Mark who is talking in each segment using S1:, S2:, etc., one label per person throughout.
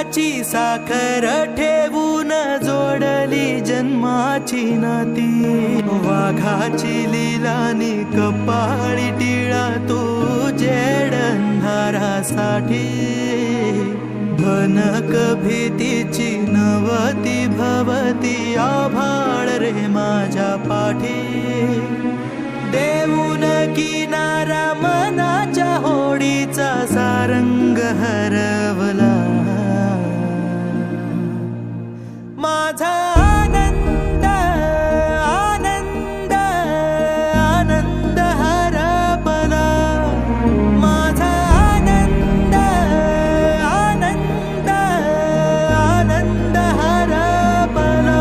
S1: दुधाची साखर ठेवून जोडली जन्माची नाती, वाघाची लीलानी कपाळी टिळा तू जेड अंधारासाठी, भनक भीतीची नवती भवती आभाळ रे माझ्या पाठी, देऊन किनारा मनाच्या होडीचा सारंग हरवला, माझा आनंद आनंद आनंद हरपला, माझा आनंद आनंद आनंद हरपला.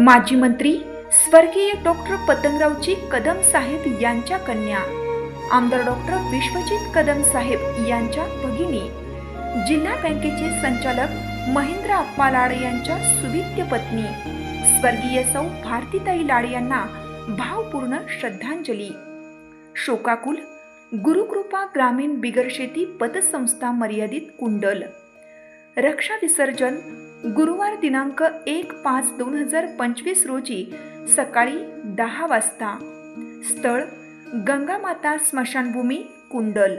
S2: माजी मंत्री स्वर्गीय डॉक्टर पतंगरावजी कदम साहेब यांच्या कन्या आमदार डॉक्टर विश्वजित कदम साहेब यांच्या भगिनी, जिल्हा बँकेचे संचालक महेंद्र अप्पा लाड यांच्या सुविद्य पत्नी स्वर्गीय सौ भारतीताई लाड यांना भावपूर्ण श्रद्धांजली. शोकाकुल गुरुकृपा ग्रामीण बिगरशेती पतसंस्था मर्यादित कुंडल. रक्षा विसर्जन गुरुवार दिनांक 1/5/2025 रोजी सकाळी 10 वाजता. स्थळ गंगामाता स्मशानभूमी कुंडल.